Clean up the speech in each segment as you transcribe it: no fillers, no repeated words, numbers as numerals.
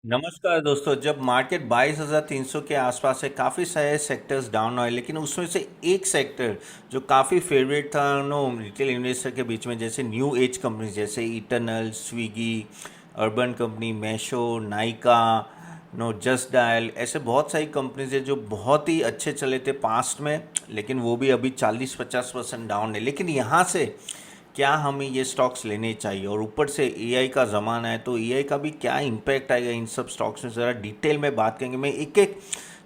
नमस्कार दोस्तों। जब मार्केट 22,300 के आसपास है, काफ़ी सारे सेक्टर्स डाउन हुए, लेकिन उसमें से एक सेक्टर जो काफ़ी फेवरेट था नो रिटेल इन्वेस्टर के बीच में, जैसे न्यू एज कंपनी जैसे eternal, Swiggy, urban company, Meesho, Nykaa, know just dial, ऐसे बहुत सारी कंपनीज है जो बहुत ही अच्छे चले थे पास्ट में, लेकिन वो भी अभी 40-50% डाउन है। लेकिन यहाँ से क्या हमें ये स्टॉक्स लेने चाहिए, और ऊपर से एआई का ज़माना है, तो एआई का भी क्या इम्पैक्ट आएगा इन सब स्टॉक्स में, ज़रा डिटेल में बात करेंगे। मैं एक एक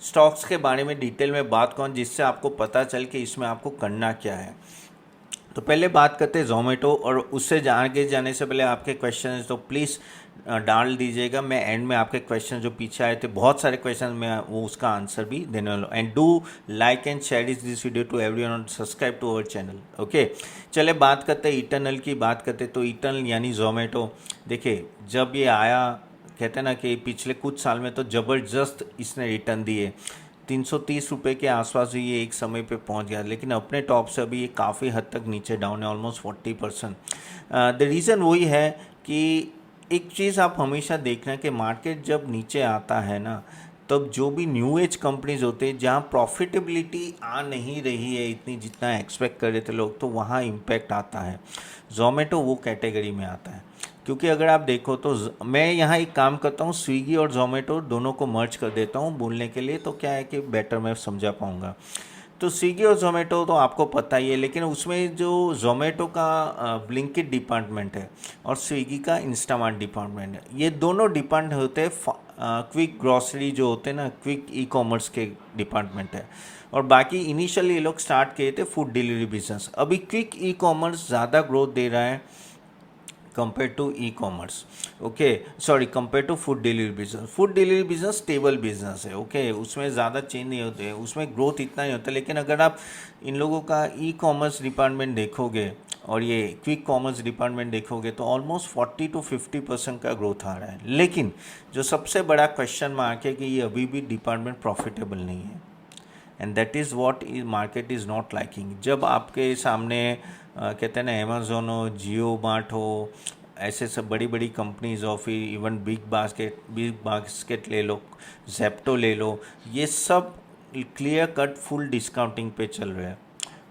स्टॉक्स के बारे में डिटेल में बात करूँ जिससे आपको पता चल कि इसमें आपको करना क्या है। तो पहले बात करते हैं जोमेटो, और उससे आगे जाने से पहले आपके क्वेश्चन है तो प्लीज़ डाल दीजिएगा। मैं एंड में आपके क्वेश्चन जो पीछे आए थे, बहुत सारे क्वेश्चन, मैं वो उसका आंसर भी देने वाला हूँ। And do like and share is this video to everyone और subscribe to our channel. Okay, चले बात करते हैं इटरनल की। बात करते हैं तो इटरनल यानी जोमेटो, देखिए जब ये आया, कहते हैं ना कि पिछले कुछ साल में तो ज़बरदस्त इसने रिटर्न दिए। 330 रुपये के आसपास भी ये एक समय पे पहुंच गया, लेकिन अपने टॉप से अभी ये काफ़ी हद तक नीचे डाउन है, ऑलमोस्ट 40%। द रीज़न वही है कि एक चीज़ आप हमेशा देखना कि मार्केट जब नीचे आता है ना, तब जो भी न्यू एज कंपनीज होते हैं जहाँ प्रॉफिटेबिलिटी आ नहीं रही है इतनी जितना एक्सपेक्ट कर रहे थे लोग, तो वहाँ इम्पैक्ट आता है। जोमेटो वो कैटेगरी में आता है, क्योंकि अगर आप देखो तो मैं यहाँ एक काम करता हूँ, स्विगी और जोमेटो दोनों को मर्ज कर देता हूँ बोलने के लिए, तो क्या है कि बेटर मैं समझा पाऊँगा। तो स्विगी और जोमेटो तो आपको पता ही है, लेकिन उसमें जो जोमेटो का ब्लिंकिट डिपार्टमेंट है और स्विगी का इंस्टामार्ट डिपार्टमेंट है, ये दोनों डिपार्ट होते हैं क्विक ग्रॉसरी जो होते हैं ना, क्विक ई कॉमर्स के डिपार्टमेंट है। और बाकी इनिशियली ये लोग स्टार्ट किए थे फूड डिलीवरी बिजनेस। अभी क्विक ई कॉमर्स ज़्यादा ग्रोथ दे रहा है compare to e commerce. Okay, sorry, compare to food delivery business. Food delivery business stable business है, ओके, उसमें ज़्यादा चेंज नहीं होते, उसमें ग्रोथ इतना ही होता है। लेकिन अगर आप इन लोगों का ई कॉमर्स डिपार्टमेंट देखोगे और ये क्विक कॉमर्स डिपार्टमेंट देखोगे, तो ऑलमोस्ट 40-50% का ग्रोथ आ रहा है। लेकिन जो सबसे बड़ा क्वेश्चन मार्क है कि ये अभी भी डिपार्टमेंट प्रॉफिटेबल नहीं है, and that is what is market is not liking. जब आपके सामने कहते हैं ना अमेजोन हो, जियो मार्ट हो, ऐसे सब बड़ी बड़ी कंपनीज हो, फिर इवन बिग बास्केट ले लो, जेप्टो ले लो, ये सब क्लियर कट फुल डिस्काउंटिंग पे चल रहे हैं।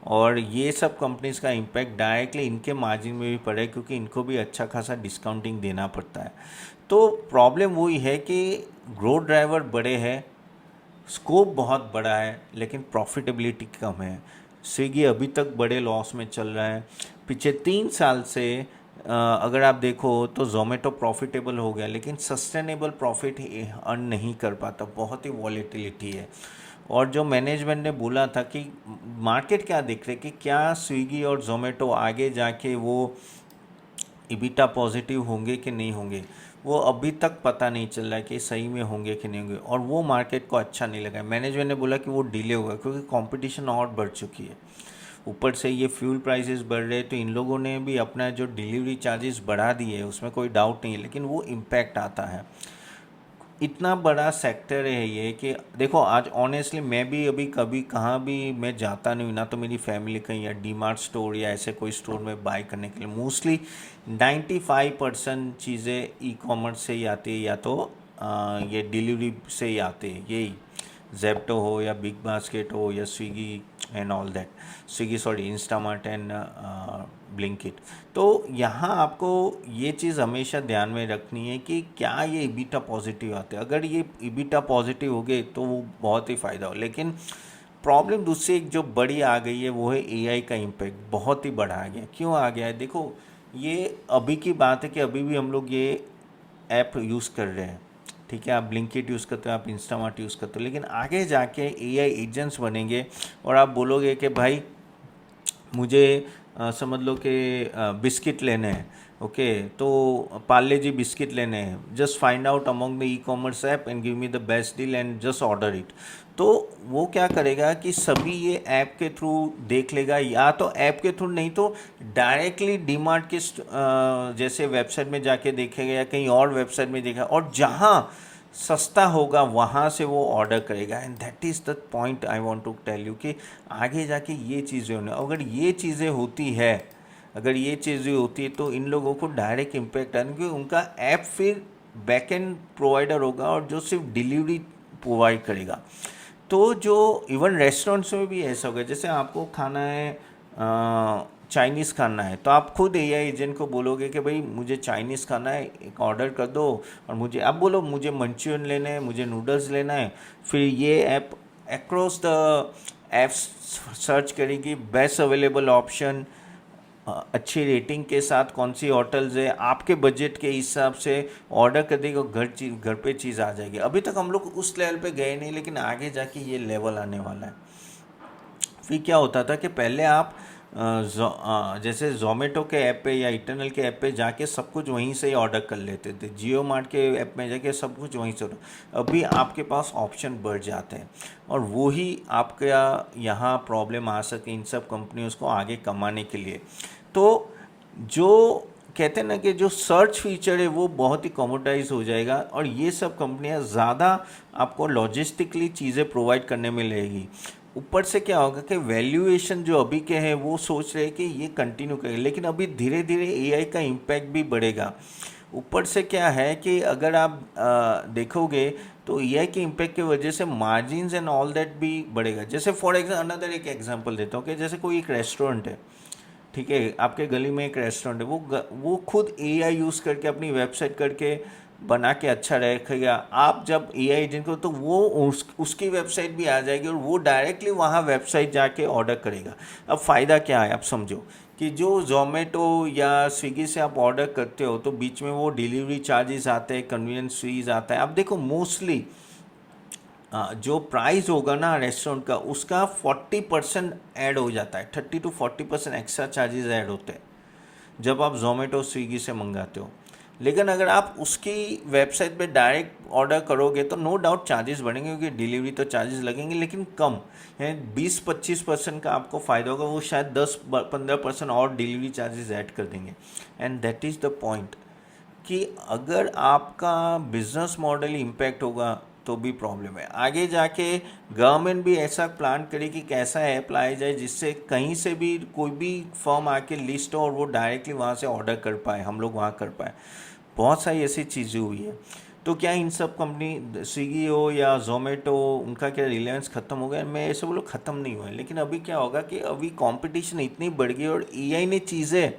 और ये सब कंपनीज का इम्पैक्ट डायरेक्टली इनके मार्जिन में भी पड़ा है, क्योंकि इनको भी अच्छा खासा डिस्काउंटिंग देना पड़ता है। तो प्रॉब्लम वही है कि ग्रोथ ड्राइवर बड़े हैं, स्कोप बहुत बड़ा है, लेकिन प्रॉफिटेबिलिटी कम है। स्विगी अभी तक बड़े लॉस में चल रहा है। पिछले 3 साल से अगर आप देखो तो जोमेटो प्रॉफिटेबल हो गया, लेकिन सस्टेनेबल प्रॉफिट अर्न नहीं कर पाता, बहुत ही वॉलेटिलिटी है। और जो मैनेजमेंट ने बोला था कि मार्केट क्या देख रहे कि क्या स्विगी और जोमेटो आगे जाके वो इबिटा पॉजिटिव होंगे कि नहीं होंगे, वो अभी तक पता नहीं चल रहा है कि सही में होंगे कि नहीं होंगे। और वो मार्केट को अच्छा नहीं लगा। मैनेजमेंट ने बोला कि वो डिले होगा, क्योंकि कंपटीशन और बढ़ चुकी है। ऊपर से ये फ्यूल प्राइसेस बढ़ रहे हैं, तो इन लोगों ने भी अपना जो डिलीवरी चार्जेस बढ़ा दिए, उसमें कोई डाउट नहीं है, लेकिन वो इम्पैक्ट आता है। इतना बड़ा सेक्टर है ये कि देखो, आज ऑनेस्टली मैं भी अभी कभी कहाँ भी मैं जाता नहीं हूँ ना, तो मेरी फैमिली कहीं या डी मार्ट स्टोर या ऐसे कोई स्टोर में बाय करने के लिए, मोस्टली 95% चीज़ें ई कॉमर्स से ही आती है, या तो ये डिलीवरी से ही आते हैं, यही जेप्टो हो या बिग बास्केट हो या Swiggy and all that, Swiggy sorry Instamart and Blinkit. तो यहाँ आपको ये चीज़ हमेशा ध्यान में रखनी है कि क्या ये ईबिटा पॉजिटिव आते हैं। अगर ये ईबिटा पॉजिटिव हो गए तो वो बहुत ही फ़ायदा हो। लेकिन प्रॉब्लम दूसरी एक जो बड़ी आ गई है, वो है एआई का इम्पैक्ट बहुत ही बढ़ा आ गया। क्यों आ गया है? देखो, ये अभी की बात है कि अभी भी हम लोग ये ऐप यूज़ कर रहे हैं, ठीक है, आप ब्लिंकिट यूज़ करते हो, आप इंस्टामार्ट यूज़ करते हो, लेकिन आगे जाके एआई एजेंट्स बनेंगे और आप बोलोगे कि भाई मुझे समझ लो कि बिस्किट लेने हैं, ओके, तो पार्ले जी बिस्किट लेने हैं, just find out among the e commerce app and give me the best deal and just order it. तो वो क्या करेगा कि सभी ये ऐप के थ्रू देख लेगा, या तो ऐप के थ्रू नहीं तो डायरेक्टली डीमार्ट के जैसे वेबसाइट में जाके देखेगा या कहीं और वेबसाइट में देखेगा, और जहाँ सस्ता होगा वहाँ से वो ऑर्डर करेगा। And that is the point I want to tell you कि आगे जाके ये चीज़ें होने, अगर ये चीज़ें होती है, अगर ये चीज़ें होती है तो इन लोगों को डायरेक्ट इम्पैक्ट आने, क्योंकि उनका ऐप फिर बैक एंड प्रोवाइडर होगा और जो सिर्फ डिलीवरी प्रोवाइड करेगा। तो जो इवन रेस्टोरेंट्स में भी ऐसा होगा, जैसे आपको खाना है चाइनीज़ खाना है, तो आप खुद एआई एजेंट को बोलोगे कि भाई मुझे चाइनीज़ खाना है, एक ऑर्डर कर दो, और मुझे आप बोलो मुझे मंचूरियन लेना है, मुझे नूडल्स लेना है, फिर ये app across the apps search करेगी बेस्ट अवेलेबल ऑप्शन, अच्छी रेटिंग के साथ कौन सी होटल्स है, आपके बजट के हिसाब से ऑर्डर कर देगा, घर पे चीज़ आ जाएगी। अभी तक हम लोग उस लेवल पे गए नहीं, लेकिन आगे जाके ये लेवल आने वाला है। फिर क्या होता था कि पहले आप जैसे जोमेटो के ऐप पे या इटरनल के ऐप पे जाके सब कुछ वहीं से ही ऑर्डर कर लेते थे, जियो मार्ट के ऐप में जाके सब कुछ वहीं से अभी आपके पास ऑप्शन बढ़ जाते हैं, और वो ही आपका यहाँ प्रॉब्लम आ सके इन सब कंपनियों को आगे कमाने के लिए। तो जो कहते हैं ना कि जो सर्च फीचर है वो बहुत ही कॉमोडाइज हो जाएगा, और ये सब कंपनियां ज़्यादा आपको लॉजिस्टिकली चीज़ें प्रोवाइड करने में लगेगी। ऊपर से क्या होगा कि वैल्यूएशन जो अभी के हैं वो सोच रहे हैं कि ये कंटिन्यू करें, लेकिन अभी धीरे धीरे एआई का इम्पैक्ट भी बढ़ेगा। ऊपर से क्या है कि अगर आप देखोगे तो एआई के इम्पैक्ट की वजह से मार्जिन्स एंड ऑल दैट भी बढ़ेगा। जैसे फॉर एग्जाम्पल अनदर एक एग्जांपल देता हूँ कि जैसे कोई एक रेस्टोरेंट है, ठीक है, आपके गली में एक रेस्टोरेंट है, वो खुद एआई यूज़ करके अपनी वेबसाइट करके बना के अच्छा रखेगा। आप जब एआई एजेंट को, तो वो उसकी वेबसाइट भी आ जाएगी और वो डायरेक्टली वहाँ वेबसाइट जाके ऑर्डर करेगा। अब फ़ायदा क्या है, आप समझो कि जो जोमेटो या स्विगी से आप ऑर्डर करते हो तो बीच में वो डिलीवरी चार्जेस आते हैं, कन्वीनियंस फीस आता है। अब देखो मोस्टली जो प्राइस होगा ना रेस्टोरेंट का, उसका 40% ऐड हो जाता है, 30 to 40% एक्स्ट्रा चार्जेस ऐड होते हैं जब आप जोमेटो स्विगी से मंगाते हो। लेकिन अगर आप उसकी वेबसाइट पे डायरेक्ट ऑर्डर करोगे तो नो डाउट चार्जेस बढ़ेंगे, क्योंकि डिलीवरी तो चार्जेस लगेंगे लेकिन कम, यानी 20-25% का आपको फ़ायदा होगा, वो शायद 10-15% और डिलीवरी चार्जेस ऐड कर देंगे। And that is the point कि अगर आपका बिजनेस मॉडल इम्पैक्ट होगा तो भी प्रॉब्लम है। आगे जाके गवर्नमेंट भी ऐसा प्लान करे कि कैसा ऐप लाया जाए जिससे कहीं से भी कोई भी फर्म आके लिस्ट हो और वो डायरेक्टली वहाँ से ऑर्डर कर पाए, हम लोग वहाँ कर पाए। बहुत सारी ऐसी चीज़ें हुई है। तो क्या इन सब कंपनी स्विगी हो या जोमेटो, उनका क्या रिलायंस ख़त्म हो गया? मैं ऐसे बोलो ख़त्म नहीं हुआ है, लेकिन अभी क्या होगा कि अभी कंपटीशन इतनी बढ़ गई और एआई ने चीज़ें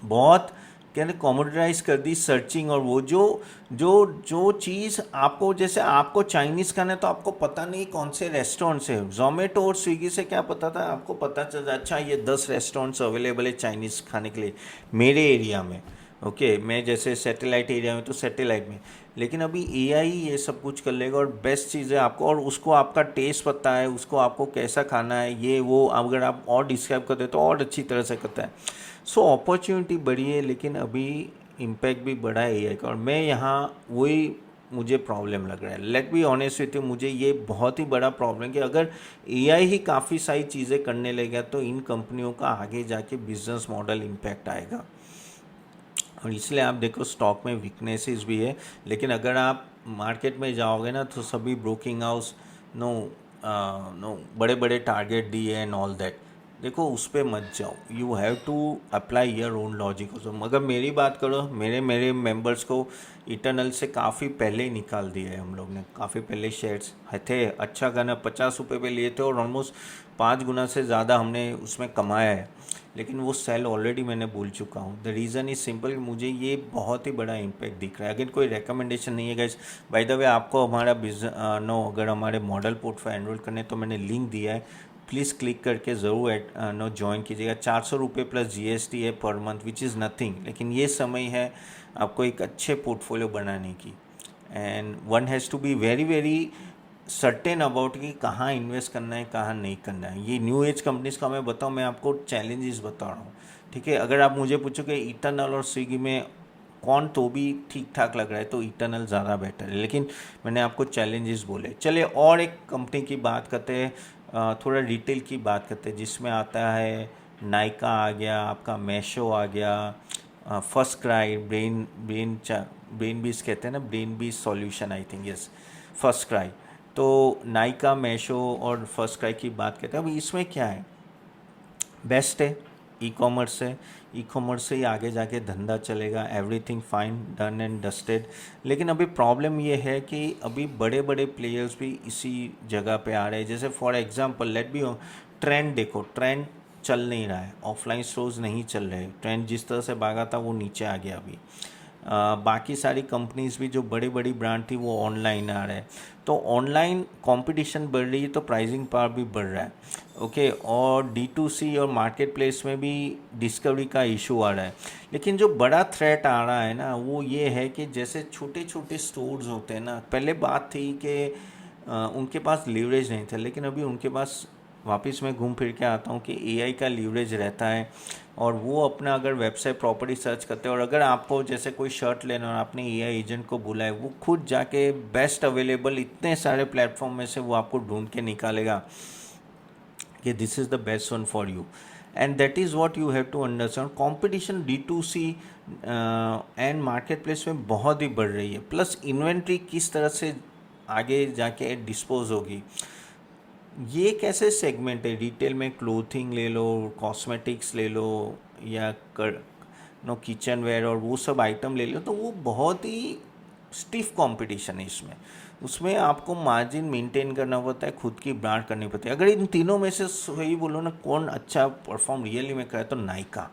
बहुत कहते कॉमोडिटाइज कर दी, सर्चिंग। और वो जो जो जो चीज़ आपको, जैसे आपको चाइनीज़ खाना है तो आपको पता नहीं कौन से रेस्टोरेंट से, जोमेटो और स्विगी से क्या पता था, आपको पता चल जाए अच्छा ये 10 रेस्टोरेंट्स अवेलेबल है चाइनीज़ खाने के लिए मेरे एरिया में। ओके, मैं जैसे सैटेलाइट एरिया में तो सैटेलाइट में, लेकिन अभी एआई ये सब कुछ कर लेगा और बेस्ट चीज़ है आपको, और उसको आपका टेस्ट पता है, उसको आपको कैसा खाना है ये वो अगर आप और डिस्क्राइब करते तो और अच्छी तरह से करता है। सो अपॉर्चुनिटी बड़ी है, लेकिन अभी इम्पैक्ट भी बड़ा है एआई का, और मैं यहाँ वही मुझे प्रॉब्लम लग रहा है। Let be honest with you, मुझे ये बहुत ही बड़ा प्रॉब्लम कि अगर एआई ही काफ़ी सारी चीज़ें करने लगेगा तो इन कंपनियों का आगे जाके बिजनेस मॉडल इम्पैक्ट आएगा। और इसलिए आप देखो स्टॉक में वीकनेसेस भी है, लेकिन अगर आप मार्केट में जाओगे ना तो सभी ब्रोकिंग हाउस नो नो बड़े बड़े टारगेट दिए एंड ऑल दैट, देखो उस पर मत जाओ। You have to apply your own logic also. मगर मेरी बात करो, मेरे मेरे मेंबर्स को इटरनल से काफ़ी पहले ही निकाल दिया है हम लोग ने, काफ़ी पहले शेयर्स थे, अच्छा गाना 50 रुपये पे लिए थे और ऑलमोस्ट 5 गुना से ज़्यादा हमने उसमें कमाया है, लेकिन वो सेल ऑलरेडी मैंने बोल चुका हूँ। द रीज़न इज़ सिंपल, मुझे ये बहुत ही बड़ा इम्पैक्ट दिख रहा है। अगर कोई रिकमेंडेशन नहीं है गाइस, बाय द वे आपको हमारा बिजनेस अगर हमारे मॉडल पोर्टफोलियो एनरोल करने तो मैंने लिंक दिया है, प्लीज़ क्लिक करके ज़रूर ज्वाइन कीजिएगा। 400 रुपये प्लस जीएसटी है per month, which is nothing, लेकिन ये समय है आपको एक अच्छे पोर्टफोलियो बनाने की। And one has to be very very certain about कि कहाँ इन्वेस्ट करना है कहाँ नहीं करना है। ये न्यू एज कंपनीज का मैं बताऊँ, मैं आपको चैलेंजेस बता रहा हूँ, ठीक है। अगर आप मुझे पूछो कि इटरनल और स्विगी में कौन तो भी ठीक ठाक लग रहा है तो इटरनल ज़्यादा बेटर है, लेकिन मैंने आपको चैलेंजेस बोले। चलिए और एक कंपनी की बात करते हैं, थोड़ा डिटेल की बात करते हैं, जिसमें आता है नाइका आ गया, आपका मैशो आ गया, फर्स्ट क्राई, ब्रेन बीस कहते हैं ना, ब्रेन बीस solution I think, yes first cry. तो नाइका, मैशो और फर्स्ट क्राई की बात करते हैं। अब इसमें क्या है, बेस्ट है, ई कॉमर्स है, ई कॉमर्स से ही आगे जाके धंधा चलेगा, everything fine done and dusted. लेकिन अभी प्रॉब्लम ये है कि अभी बड़े बड़े प्लेयर्स भी इसी जगह पे आ रहे हैं। जैसे for example let be trend देखो, ट्रेंड चल नहीं रहा है, ऑफलाइन स्टोर्स नहीं चल रहे, ट्रेंड जिस तरह से भागा था वो नीचे आ गया अभी। बाकी सारी कंपनीज भी जो बड़ी बड़ी ब्रांड थी वो ऑनलाइन आ रहे हैं, तो ऑनलाइन कंपटीशन बढ़ रही है तो प्राइसिंग पावर भी बढ़ रहा है। ओके, और D2C और मार्केट प्लेस में भी डिस्कवरी का इशू आ रहा है। लेकिन जो बड़ा थ्रेट आ रहा है ना वो ये है कि जैसे छोटे छोटे स्टोर्स होते हैं ना, पहले बात थी कि उनके पास लीवरेज नहीं था, लेकिन अभी उनके पास, वापस मैं घूम फिर के आता हूँ कि AI का लीवरेज रहता है। और वो अपना अगर वेबसाइट प्रॉपर्टी सर्च करते हैं और अगर आपको जैसे कोई शर्ट लेना और आपने AI एजेंट को बुलाए, वो खुद जाके बेस्ट अवेलेबल इतने सारे प्लेटफॉर्म में से वो आपको ढूंढ के निकालेगा कि this is the best one for you. And that is what you have to understand. Competition D2C and market place में बहुत ही बढ़ रही है, प्लस इन्वेंट्री किस तरह से आगे जाके डिस्पोज होगी। ये कैसे सेगमेंट है, रिटेल में क्लोथिंग ले लो, कॉस्मेटिक्स ले लो, या किचन वेयर और वो सब आइटम ले लो, तो वो बहुत ही स्टिफ कंपटीशन है इसमें। उसमें आपको मार्जिन मेंटेन करना पड़ता है, खुद की ब्रांड करनी पड़ती है। अगर इन तीनों में से सही बोलो ना कौन अच्छा परफॉर्म रियली में करे तो नायका।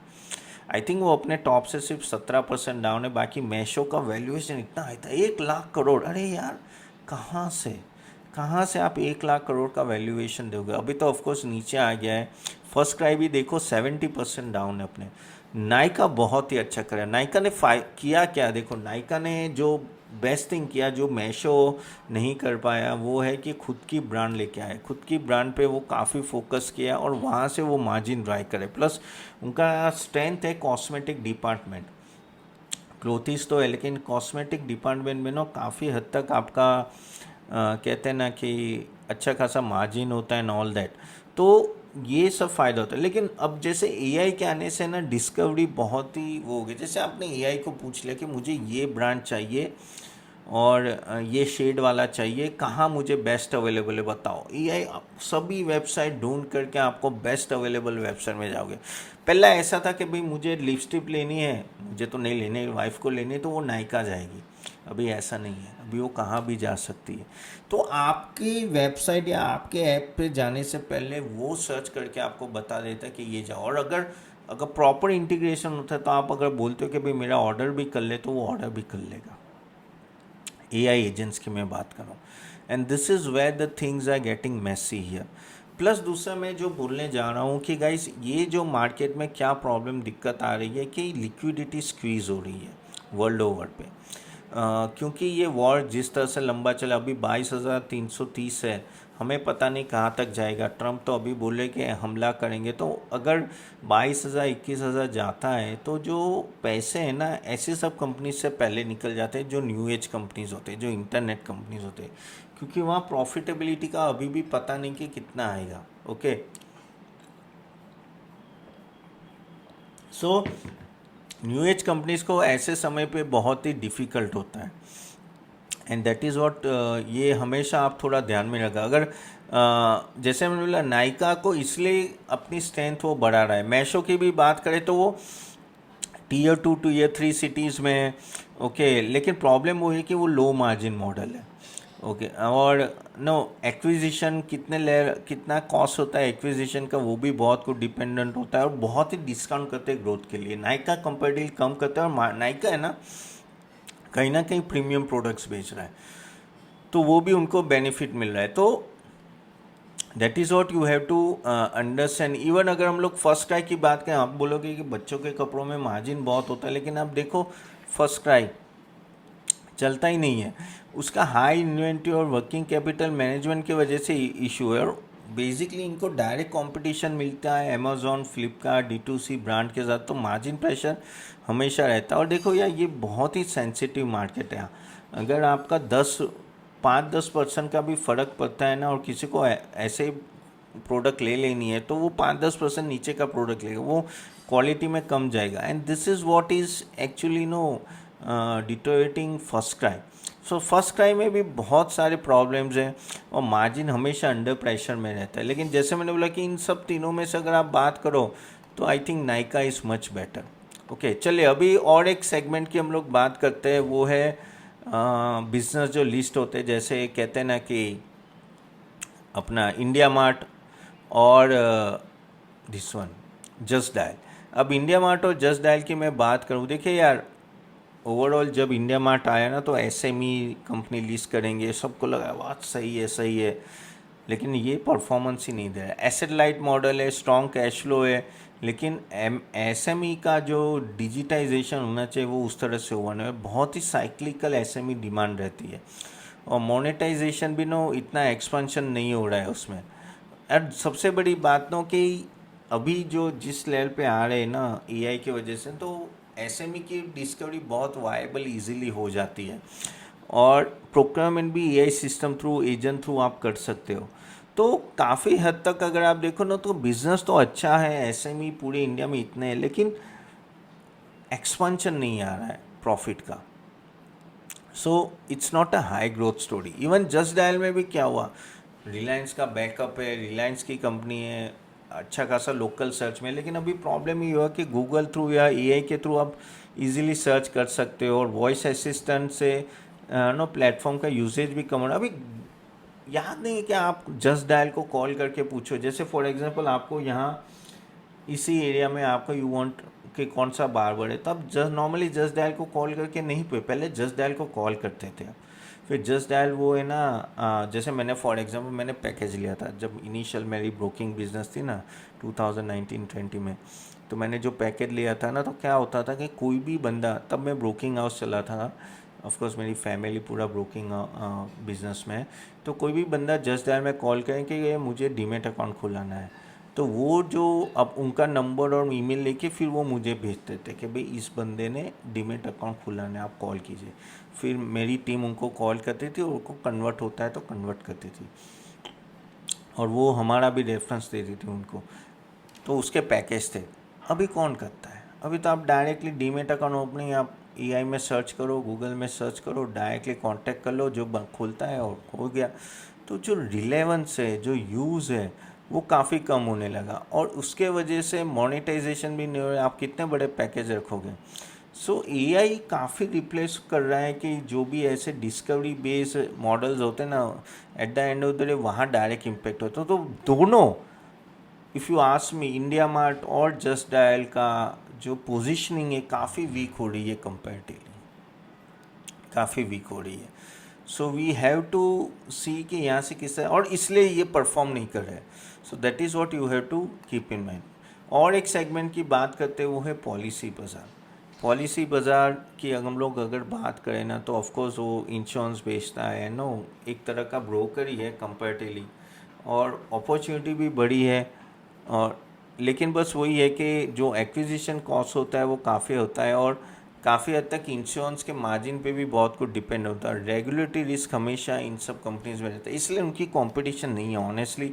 आई थिंक वो अपने टॉप से सिर्फ 17% डाउन है। बाकी मैशो का वैल्यूएशन इतना हाई था, 1 लाख करोड़। अरे यार कहाँ से आप 1 लाख करोड़ का वैल्यूएशन दोगे। अभी तो ऑफकोर्स नीचे आ गया है। फर्स्ट क्राई भी देखो 70% डाउन है अपने। नायका बहुत ही अच्छा करा। नायका ने किया क्या, देखो नायका ने जो बेस्ट थिंग किया जो मैशो नहीं कर पाया, वो है कि खुद की ब्रांड लेके आए, खुद की ब्रांड पे वो काफ़ी फोकस किया और वहाँ से वो मार्जिन ड्राइव करे। प्लस उनका स्ट्रेंथ है कॉस्मेटिक डिपार्टमेंट, क्लोथिस तो है लेकिन कॉस्मेटिक डिपार्टमेंट में ना काफ़ी हद तक आपका कहते हैं ना कि अच्छा खासा मार्जिन होता है एंड ऑल दैट, तो ये सब फ़ायदा होता है। लेकिन अब जैसे AI के आने से ना डिस्कवरी बहुत ही वो हो गई। जैसे आपने AI को पूछ लिया कि मुझे ये ब्रांड चाहिए और ये शेड वाला चाहिए, कहाँ मुझे बेस्ट अवेलेबल है बताओ। AI सभी वेबसाइट ढूंढ करके आपको बेस्ट अवेलेबल वेबसाइट में जाओगे। पहला ऐसा था कि भाई मुझे लिपस्टिक लेनी है, मुझे तो नहीं लेनी, वाइफ को लेनी है, तो वो नायका जाएगी। अभी ऐसा नहीं है, अभी वो कहाँ भी जा सकती है। तो आपकी वेबसाइट या आपके ऐप पे जाने से पहले वो सर्च करके आपको बता देता है कि ये जाओ। और अगर अगर प्रॉपर इंटीग्रेशन होता है तो आप अगर बोलते हो कि भाई मेरा ऑर्डर भी कर ले, तो वो ऑर्डर भी कर लेगा। AI एजेंट्स की मैं बात कर रहा हूँ। And this is where the things are getting messy here. Plus दूसरा मैं जो बोलने जा रहा हूँ कि गाइस ये जो मार्केट में क्या प्रॉब्लम दिक्कत आ रही है कि लिक्विडिटी स्क्वीज़ हो रही है वर्ल्ड ओवर पे। क्योंकि ये वॉर जिस तरह से लंबा चला, अभी 22,330 है, हमें पता नहीं कहाँ तक जाएगा। ट्रम्प तो अभी बोले कि हमला करेंगे, तो अगर 22,000 21,000 जाता है तो जो पैसे हैं ना ऐसे सब कंपनीज से पहले निकल जाते हैं जो न्यू एज कंपनीज होते हैं, जो इंटरनेट कंपनीज होते हैं, क्योंकि वहाँ प्रॉफिटेबिलिटी का अभी भी पता नहीं कि कितना आएगा। Okay, so new age companies को ऐसे समय पे बहुत ही डिफ़िकल्ट होता है। एंड दैट इज़ व्हाट ये हमेशा आप थोड़ा ध्यान में रखा। अगर जैसे मैंने बोला नायका को इसलिए अपनी स्ट्रेंथ वो बढ़ा रहा है। मैशो की भी बात करें तो वो Tier 2 Tier 3 सिटीज़ में ओके, लेकिन प्रॉब्लम वो है कि वो लो मार्जिन मॉडल है। ओके, और नो एक्विजिशन कितना कॉस्ट होता है एक्विजिशन का, वो भी बहुत कुछ डिपेंडेंट होता है और बहुत ही डिस्काउंट करते हैं ग्रोथ के लिए। नायका कंपेरेटिवली कम करता है और नायका है ना कहीं प्रीमियम प्रोडक्ट्स बेच रहा है, तो वो भी उनको बेनिफिट मिल रहा है। तो that is what you have to understand. Even अगर हम लोग फर्स्ट क्राई की बात करें, आप बोलोगे कि बच्चों के कपड़ों में मार्जिन बहुत होता है, लेकिन आप देखो फर्स्ट क्राई चलता ही नहीं है। उसका हाई इन्वेंट्री और वर्किंग कैपिटल मैनेजमेंट की वजह से इशू है। और बेसिकली इनको डायरेक्ट कंपटीशन मिलता है अमेज़ॉन, फ्लिपकार्ट, D2C ब्रांड के साथ, तो मार्जिन प्रेशर हमेशा रहता है। और देखो यार ये बहुत ही सेंसिटिव मार्केट है। अगर आपका 5-10% का भी फ़र्क पड़ता है ना और किसी को ऐसे प्रोडक्ट ले लेनी है, तो वो 5-10% नीचे का प्रोडक्ट लेगा, वो क्वालिटी में कम जाएगा। And this is what is actually deteriorating first cry. So first cry में भी बहुत सारे प्रॉब्लम्स हैं और मार्जिन हमेशा अंडर प्रेशर में रहता है। लेकिन जैसे मैंने बोला कि इन सब तीनों में से अगर आप बात करो तो I think Nykaa is much better. Okay, चलिए अभी और एक सेगमेंट की हम लोग बात करते हैं, वो है बिजनेस जो लिस्ट होते हैं, जैसे कहते हैं ना कि अपना इंडिया मार्ट और दिस वन जस्ट डायल। अब इंडिया मार्ट और जस्ट डायल की मैं बात करूँ, देखिए यार ओवरऑल जब इंडिया मार्ट आया ना तो एसएमई कंपनी लिस्ट करेंगे, सबको लगा बात सही है, लेकिन ये परफॉर्मेंस ही नहीं दे रहा है। एसेट लाइट मॉडल है, स्ट्रॉन्ग कैश फ्लो है, लेकिन एसएमई का जो डिजिटाइजेशन होना चाहिए वो उस तरह से हुआ नहीं है। बहुत ही साइक्लिकल एसएमई डिमांड रहती है, और मोनेटाइजेशन भी नो इतना एक्सपेंशन नहीं हो रहा है उसमें। और सबसे बड़ी बात नो कि अभी जो जिस लेवल पे आ रहे हैं ना एआई की वजह से, तो एसएमई की डिस्कवरी बहुत वायबल इजीली हो जाती है, और प्रोक्योरमेंट भी AI system through, agent through आप कर सकते हो। तो काफ़ी हद तक अगर आप देखो ना तो बिज़नेस तो अच्छा है, एसएमई पूरे इंडिया में इतने हैं, लेकिन एक्सपेंशन नहीं आ रहा है प्रॉफिट का। So it's not a high growth story. Even just dial में भी क्या हुआ, रिलायंस का बैकअप है, रिलायंस की कंपनी है, अच्छा खासा लोकल सर्च में, लेकिन अभी प्रॉब्लम ये हुआ कि गूगल थ्रू या एआई के थ्रू आप इजीली सर्च कर सकते हो, और वॉइस असिस्टेंट से नो प्लेटफॉर्म का यूसेज भी कम हो रहा है। अभी याद नहीं है कि आप जस्ट डायल को कॉल करके पूछो, जैसे फॉर एग्जांपल आपको यहाँ इसी एरिया में आपको यू वांट कि कौन सा बार्बर है, तब जस्ट नॉर्मली जस्ट डायल को कॉल करके नहीं पे, पहले जस्ट डायल को कॉल करते थे। फिर जस्ट डायल वो है ना, जैसे मैंने फॉर एग्जांपल मैंने पैकेज लिया था जब इनिशियल मेरी ब्रोकिंग बिजनेस थी ना 2019-20 में, तो मैंने जो पैकेज लिया था ना, तो क्या होता था कि कोई भी बंदा, तब मैं ब्रोकिंग हाउस चला था, ऑफकोर्स मेरी फैमिली पूरा ब्रोकिंग बिजनेस में है, तो कोई भी बंदा जस्ट डायल में कॉल करें कि ये मुझे डीमेट अकाउंट खुलाना है, तो वो जो अब उनका नंबर और ईमेल लेके फिर वो मुझे भेजते थे कि भाई इस बंदे ने डीमेट अकाउंट खुलाना है, आप कॉल कीजिए। फिर मेरी टीम उनको कॉल करती थी, और उनको कन्वर्ट होता है तो कन्वर्ट करती थी, और वो हमारा भी रेफरेंस देती थी उनको, तो उसके पैकेज थे। अभी कौन करता है, अभी तो आप डायरेक्टली डीमेट अकाउंट ओपनिंग आप एआई में सर्च करो, गूगल में सर्च करो, डायरेक्टली कांटेक्ट कर लो, जो खुलता है और हो गया। तो जो रिलेवेंस है, जो यूज़ है, वो काफ़ी कम होने लगा, और उसके वजह से मोनेटाइजेशन भी नहीं हो रहा है। आप कितने बड़े पैकेज रखोगे। सो एआई काफ़ी रिप्लेस कर रहा है कि जो भी ऐसे डिस्कवरी बेस मॉडल्स होते हैं ना, at the end of the day वहाँ डायरेक्ट इम्पेक्ट होता है। तो दोनों, if you ask me, India mart और जस्ट डायल का जो पोजीशनिंग है काफ़ी वीक हो रही है, कंपैरेटिवली काफ़ी वीक हो रही है। सो वी हैव टू सी कि यहाँ से किस तरह, और इसलिए ये परफॉर्म नहीं कर रहे हैं। So that is what you have to keep in mind. और एक सेगमेंट की बात करते हैं, वो है पॉलिसी बाज़ार। पॉलिसी बाज़ार की अगर हम लोग अगर बात करें ना, तो ऑफकोर्स वो इंश्योरेंस बेचता है नो, एक तरह का ब्रोकर ही है कंपैरेटिवली, और अपॉर्चुनिटी भी बड़ी है। और लेकिन बस वही है कि जो एक्विजिशन कॉस्ट होता है वो काफ़ी होता है, और काफ़ी हद तक इंश्योरेंस के मार्जिन पे भी बहुत कुछ डिपेंड होता है। रेगुलेटरी रिस्क हमेशा इन सब कंपनीज में रहता है, इसलिए उनकी कंपटीशन नहीं है ऑनेस्टली।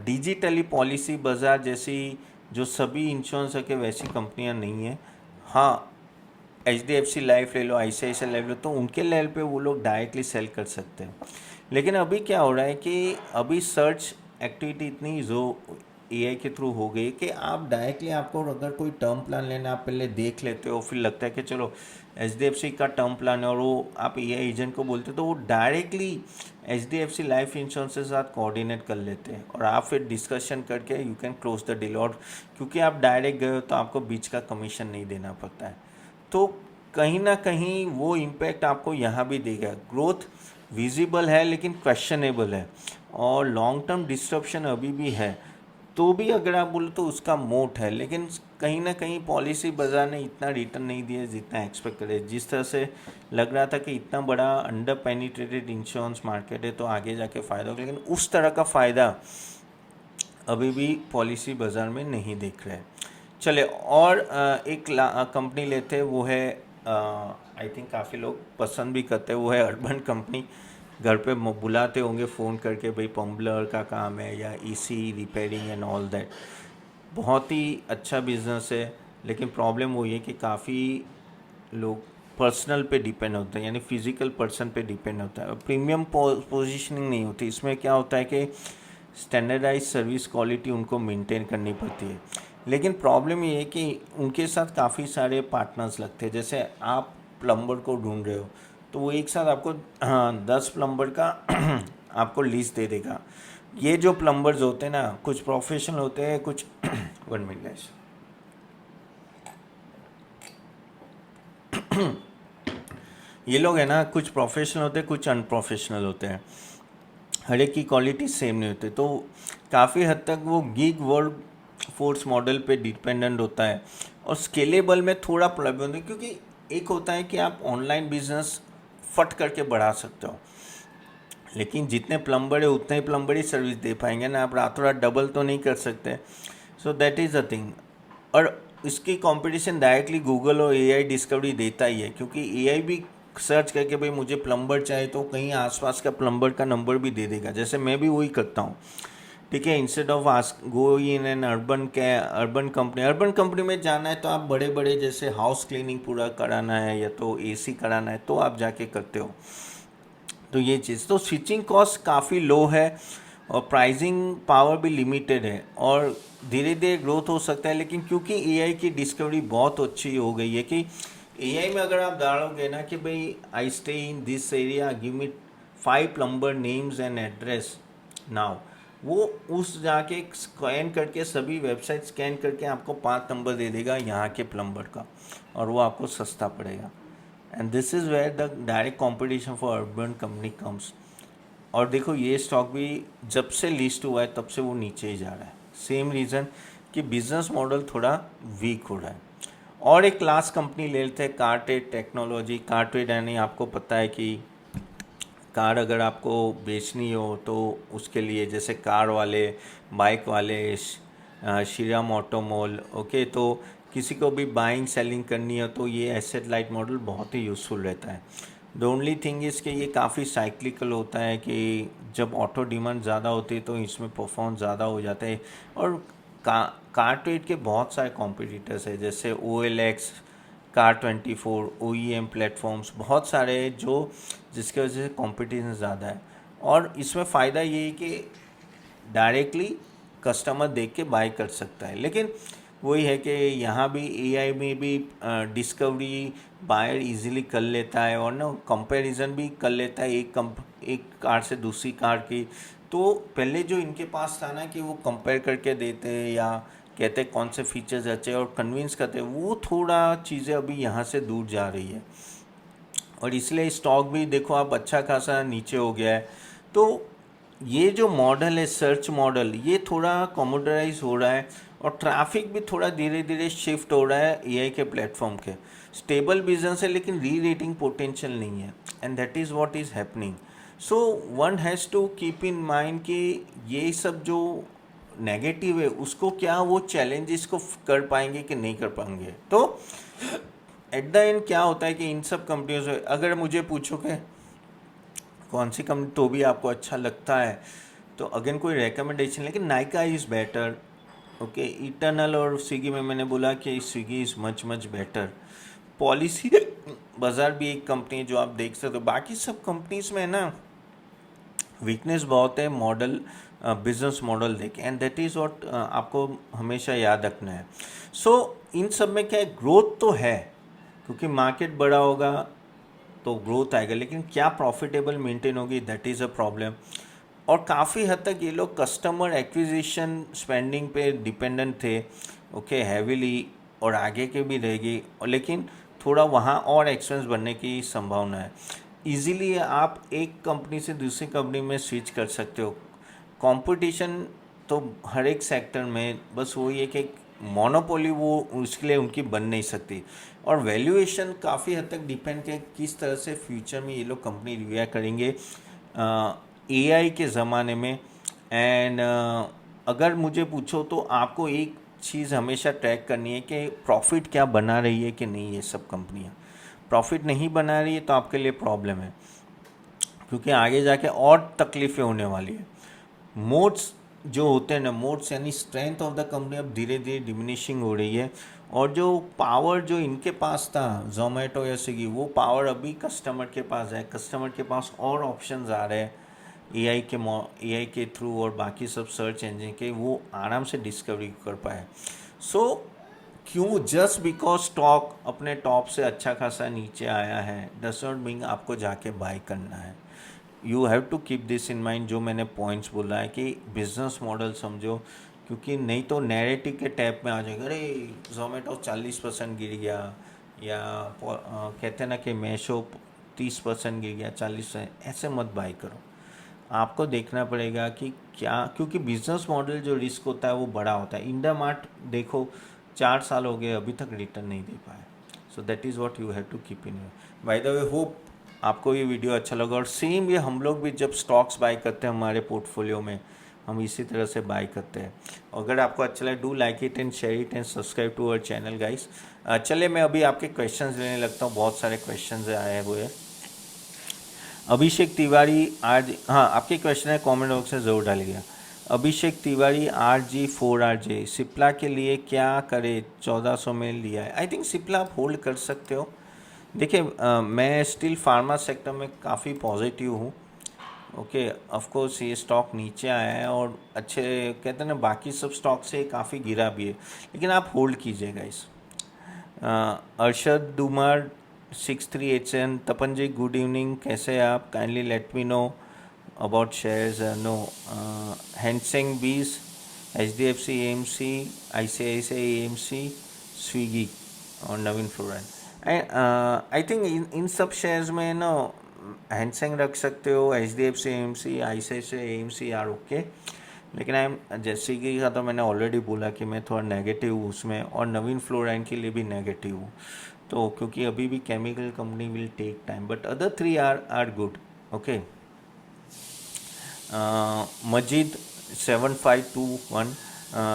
डिजिटली पॉलिसी बाज़ार जैसी जो सभी इंश्योरेंस है कि वैसी कंपनियां नहीं है। हाँ, HDFC लाइफ ले लो, ICICI लाइफ ले लो, तो उनके लेवल पे वो लोग डायरेक्टली सेल कर सकते हैं। लेकिन अभी क्या हो रहा है कि अभी सर्च एक्टिविटी इतनी जो एआई के थ्रू हो गई कि आप डायरेक्टली, आपको अगर कोई टर्म प्लान लेना, आप पहले देख लेते हो, फिर लगता है कि चलो HDFC का टर्म प्लान है, और वो आप एआई एजेंट को बोलते हो, तो वो डायरेक्टली HDFC लाइफ इंश्योरेंस के साथ कोऑर्डिनेट कर लेते हैं, और आप फिर डिस्कशन करके you can close the deal. और क्योंकि आप डायरेक्ट गए हो तो आपको बीच का कमीशन नहीं देना पड़ता है। तो कहीं ना कहीं वो इम्पैक्ट आपको यहाँ भी देगा। ग्रोथ विजिबल है लेकिन क्वेश्चनेबल है, और लॉन्ग टर्म डिस्ट्रप्शन अभी भी है, तो भी अगर आप बोलो तो उसका मोट है। लेकिन कहीं ना कहीं पॉलिसी बाजार ने इतना रिटर्न नहीं दिया जितना एक्सपेक्ट करे। जिस तरह से लग रहा था कि इतना बड़ा अंडर पेनिट्रेटेड इंश्योरेंस मार्केट है तो आगे जाके फ़ायदा होगा, लेकिन उस तरह का फ़ायदा अभी भी पॉलिसी बाज़ार में नहीं दिख रहा है। चले और एक कंपनी लेते हैं, वो है आई थिंक काफ़ी लोग पसंद भी करते हैं, वो है अर्बन कंपनी। घर पे बुलाते होंगे फ़ोन करके, भाई पम्बलर का काम है या EC repairing and all that. बहुत ही अच्छा बिजनेस है, लेकिन प्रॉब्लम वही है कि काफ़ी लोग पर्सनल पे डिपेंड होते हैं, यानी फिजिकल पर्सन पे डिपेंड होता है। प्रीमियम पोजीशनिंग नहीं होती इसमें। क्या होता है कि स्टैंडर्डाइज सर्विस क्वालिटी उनको मेंटेन करनी पड़ती है। लेकिन प्रॉब्लम ये है कि उनके साथ काफ़ी सारे पार्टनर्स लगते हैं। जैसे आप प्लम्बर को ढूंढ रहे हो तो वो एक साथ आपको 10 प्लम्बर का आपको लिस्ट दे देगा। ये जो प्लम्बर्स होते हैं ना, कुछ प्रोफेशनल होते हैं, कुछ 1 मिनट गाइस। ये लोग है ना, कुछ प्रोफेशनल होते हैं, कुछ अनप्रोफेशनल होते हैं। हर एक की क्वालिटी सेम नहीं होती, तो काफ़ी हद तक वो गिग वर्क फोर्स मॉडल पे डिपेंडेंट होता है। और स्केलेबल में थोड़ा प्रॉब्लम होता है, क्योंकि एक होता है कि आप ऑनलाइन बिजनेस फट करके बढ़ा सकते हो, लेकिन जितने प्लम्बर है उतने ही प्लम्बर ही सर्विस दे पाएंगे ना, आप रातों रात डबल तो नहीं कर सकते। सो दैट इज़ अ थिंग। और इसकी कंपटीशन डायरेक्टली गूगल और एआई डिस्कवरी देता ही है, क्योंकि एआई भी सर्च करके भाई मुझे प्लम्बर चाहिए तो कहीं आसपास का प्लम्बर का नंबर भी दे देगा। जैसे मैं भी वही करता हूँ, ठीक है। Instead of ask go in an urban company में जाना है तो आप बड़े बड़े जैसे हाउस क्लीनिंग पूरा कराना है या तो एसी कराना है तो आप जाके करते हो। तो ये चीज़, तो स्विचिंग कॉस्ट काफ़ी लो है और प्राइसिंग पावर भी लिमिटेड है, और धीरे धीरे ग्रोथ हो सकता है। लेकिन क्योंकि एआई की डिस्कवरी बहुत अच्छी हो गई है कि एआई में अगर आप डालोगे ना कि भाई I stay in this area, give me 5 plumber names and address now, वो उस जाके स्कैन करके सभी वेबसाइट स्कैन करके आपको 5 नंबर दे देगा यहाँ के प्लम्बर का, और वो आपको सस्ता पड़ेगा। And this is where the direct competition for Urban Company comes. और देखो ये स्टॉक भी जब से लिस्ट हुआ है तब से वो नीचे ही जा रहा है। सेम रीज़न कि बिजनेस मॉडल थोड़ा वीक हो रहा है। और एक लास्ट कंपनी ले लेते हैं, कारट्रेड टेक्नोलॉजी। कारट्रेड यानी आपको पता है कि कार अगर आपको बेचनी हो तो उसके लिए जैसे कार वाले, बाइक वाले, श्रीराम ऑटोमोल, ओके, तो किसी को भी बाइंग सेलिंग करनी हो तो ये एसेट लाइट मॉडल बहुत ही यूज़फुल रहता है। द ओनली थिंग इज़ कि ये काफ़ी साइक्लिकल होता है कि जब ऑटो डिमांड ज़्यादा होती है तो इसमें परफॉर्मेंस ज़्यादा हो जाता है। और कार ट्रेड के बहुत सारे कॉम्पिटिटर्स है, जैसे OLX, कार24, OEM प्लेटफॉर्म्स बहुत सारे हैं जो जिसकी वजह से कंपटीशन ज़्यादा है। और इसमें फ़ायदा ये है कि डायरेक्टली कस्टमर देख के बाय कर सकता है। लेकिन वही है कि यहाँ भी एआई में भी डिस्कवरी बायर इजीली कर लेता है और ना कंपैरिजन भी कर लेता है एक कार से दूसरी कार की। तो पहले जो इनके पास था ना कि वो कंपेयर करके देते हैं या कहते हैं कौन से फीचर्स अच्छे और कन्विंस करते हैं, वो थोड़ा चीज़ें अभी यहाँ से दूर जा रही है। और इसलिए स्टॉक भी देखो आप अच्छा खासा नीचे हो गया है। तो ये जो मॉडल है सर्च मॉडल, ये थोड़ा कॉमोडराइज हो रहा है और ट्रैफिक भी थोड़ा धीरे धीरे शिफ्ट हो रहा है एआई के प्लेटफॉर्म के। स्टेबल बिजनेस है लेकिन री रेटिंग पोटेंशियल नहीं है, and that is what is happening. So one has to keep in mind कि ये सब जो नेगेटिव है उसको क्या वो चैलेंजेस को कर पाएंगे कि नहीं कर पाएंगे। तो एट द एंड क्या होता है कि इन सब कंपनियों से अगर मुझे पूछो कि कौन सी कंपनी तो भी आपको अच्छा लगता है, तो अगेन कोई रिकमेंडेशन, लेकिन Nykaa is better, okay. Eternal और स्विगी में मैंने बोला कि Swiggy is much much better. Policy बाजार भी एक कंपनी है जो आप देख सकते हो। बाकी सब कंपनीज में है ना वीकनेस बहुत है मॉडल, बिजनेस मॉडल देखें, एंड दैट इज़ व्हाट आपको हमेशा याद रखना है। सो इन सब में क्या है, ग्रोथ तो है क्योंकि मार्केट बड़ा होगा तो ग्रोथ आएगा, लेकिन क्या प्रॉफिटेबल मेंटेन होगी, दैट इज़ अ प्रॉब्लम। और काफ़ी हद तक ये लोग कस्टमर एक्विजिशन स्पेंडिंग पे डिपेंडेंट थे, ओके, हैवीली, और आगे के भी रहेगी, और लेकिन थोड़ा वहाँ और एक्सपेंस बढ़ने की संभावना है। इजीली आप एक कंपनी से दूसरी कंपनी में स्विच कर सकते हो। कंपटीशन तो हर एक सेक्टर में, बस वही है कि मोनोपोली वो उसके लिए उनकी बन नहीं सकती। और वैल्यूएशन काफ़ी हद तक डिपेंड है किस तरह से फ्यूचर में ये लोग कंपनी रिएक्ट करेंगे एआई के ज़माने में। एंड अगर मुझे पूछो तो आपको एक चीज़ हमेशा ट्रैक करनी है कि प्रॉफिट क्या बना रही है कि नहीं। ये सब कंपनियां प्रॉफिट नहीं बना रही है तो आपके लिए प्रॉब्लम है, क्योंकि आगे जाके और तकलीफ़ें होने वाली है। मोड्स जो होते हैं ना, मोड्स यानी स्ट्रेंथ ऑफ द कंपनी अब धीरे धीरे डिमिनिशिंग हो रही है। और जो पावर जो इनके पास था जोमेटो या स्विगी, वो पावर अभी कस्टमर के पास है। कस्टमर के पास और ऑप्शंस आ रहे हैं एआई के थ्रू और बाकी सब सर्च इंजन के, वो आराम से डिस्कवरी कर पाए। सो क्यों जस्ट बिकॉज स्टॉक अपने टॉप से अच्छा खासा नीचे आया है डज नॉट मीन आपको जाके बाय करना है। You have to keep this in mind, जो मैंने पॉइंट्स बोला है कि बिजनेस मॉडल समझो, क्योंकि नहीं तो नैरेटिव के टैप में आ जाएगा, अरे जोमेटो 40% गिर गया, या कहते हैं ना कि मेशो 30% गिर गया, 40%, ऐसे मत बाई करो। आपको देखना पड़ेगा कि क्या, क्योंकि बिजनेस मॉडल जो रिस्क होता है वो बड़ा होता है। इंडिया मार्ट देखो 4 साल हो गए अभी तक रिटर्न नहीं दे पाए। So that is what you have to keep in. By the way hope आपको ये वीडियो अच्छा लगा, और सेम ये हम लोग भी जब स्टॉक्स बाय करते हैं हमारे पोर्टफोलियो में हम इसी तरह से बाय करते हैं। अगर आपको अच्छा लगे do like it and share it and subscribe to our channel guys. चलिए मैं अभी आपके क्वेश्चंस लेने लगता हूँ, बहुत सारे क्वेश्चंस आए हुए हैं। अभिषेक तिवारी आज, हाँ आपके क्वेश्चन है कमेंट बॉक्स में ज़रूर डालिएगा। अभिषेक तिवारी RG4RJ सिप्ला के लिए क्या करे, 1400 में लिया है। आई थिंक सिप्ला आप होल्ड कर सकते हो। देखिए मैं स्टिल फार्मा सेक्टर में काफ़ी पॉजिटिव हूँ। ओके ऑफ कोर्स ये स्टॉक नीचे आया है और अच्छे कहते हैं ना बाकी सब स्टॉक से काफ़ी गिरा भी है, लेकिन आप होल्ड कीजिएगा इस। अरशद दुमर 6387, तपन जी गुड इवनिंग, कैसे हैं आप, kindly let me know about shares. नो हैंडसेंग 20, HDFC AMC, ICICI AMC, Swiggy और नवीन फ्लोरेंट। आई थिंक इन सब शेयर्स में ना हैंडसेंग रख सकते हो, HDFC AMC, ICICI AMC are okay. लेकिन आई एम जैसे कि का तो मैंने ऑलरेडी बोला कि मैं थोड़ा नेगेटिव हूँ उसमें, और नवीन फ्लोराइन के लिए भी नेगेटिव हूँ। तो क्योंकि अभी भी chemical company will take time, but other 3 are good. Okay Majid 7521,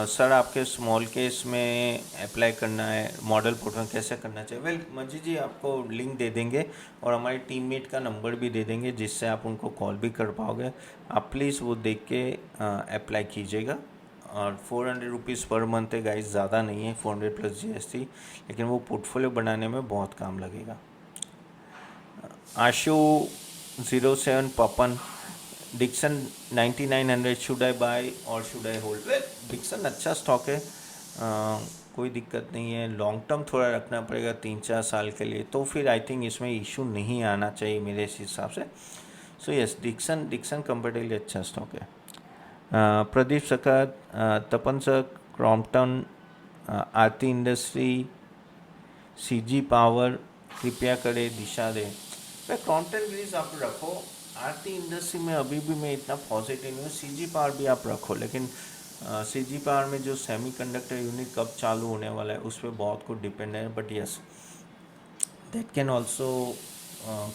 sir आपके स्मॉल केस में अप्लाई करना है मॉडल पोर्टल कैसे करना चाहिए। वेल मजीद जी आपको लिंक दे देंगे और हमारे टीममेट का नंबर भी दे देंगे जिससे आप उनको कॉल भी कर पाओगे। आप प्लीज़ वो देख के अप्लाई कीजिएगा। और 400 रुपीज़ पर मंथ है गाइस, ज़्यादा नहीं है, 400 प्लस GST, लेकिन वो पोर्टफोलियो बनाने में बहुत काम लगेगा। आशु 07 पपन, डिक्सन 9900 शुड आई बाय और should I hold. Well Dixon अच्छा स्टॉक है, कोई दिक्कत नहीं है। लॉन्ग टर्म थोड़ा रखना पड़ेगा 3-4 साल के लिए, तो फिर आई थिंक इसमें इशू नहीं आना चाहिए मेरे हिसाब से। सो यस डिक्सन कंपेरेटिवली अच्छा स्टॉक है। प्रदीप सकत, तपन सर, क्रॉम्पटन, आरती इंडस्ट्री, CG पावर कृपया करे दिशा दे। मैं क्रॉम्पटन प्लीज आप रखो, आरती इंडस्ट्री में अभी भी मैं इतना पॉजिटिव नहीं हूँ। CG पावर भी आप रखो, लेकिन CG पावर में जो सेमीकंडक्टर यूनिट कब चालू होने वाला है उस पर बहुत कुछ डिपेंड है। But yes that can also,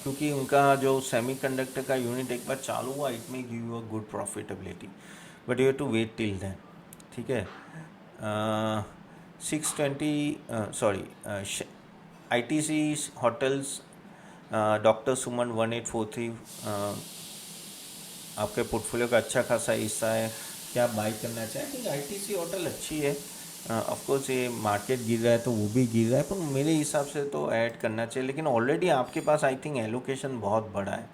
क्योंकि उनका जो सेमीकंडक्टर का यूनिट एक बार चालू हुआ it may give you a good profitability, but you have to wait till then. ठीक है 620 sorry ITC hotels, doctor Suman 1843 आपके पोर्टफोलियो का अच्छा खासा हिस्सा है, क्या बाई करना चाहिए। आई थिंक ITC होटल अच्छी है। ऑफकोर्स ये मार्केट गिर रहा है तो वो भी गिर रहा है, पर मेरे हिसाब से तो ऐड करना चाहिए। लेकिन ऑलरेडी आपके पास आई थिंक एलोकेशन बहुत बड़ा है,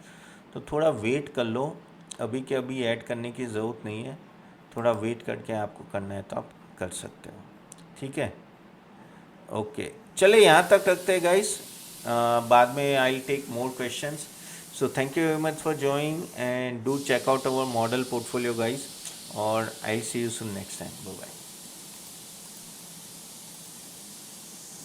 तो थोड़ा वेट कर लो, अभी के अभी ऐड करने की ज़रूरत नहीं है। थोड़ा वेट करके आपको करना है तो आप कर सकते हो। ठीक है ओके चले यहाँ तक रखते हैं गाइस, बाद में I take more questions. So thank you very much for joining and do check out our model portfolio guys, और I see you soon next time. Bye bye.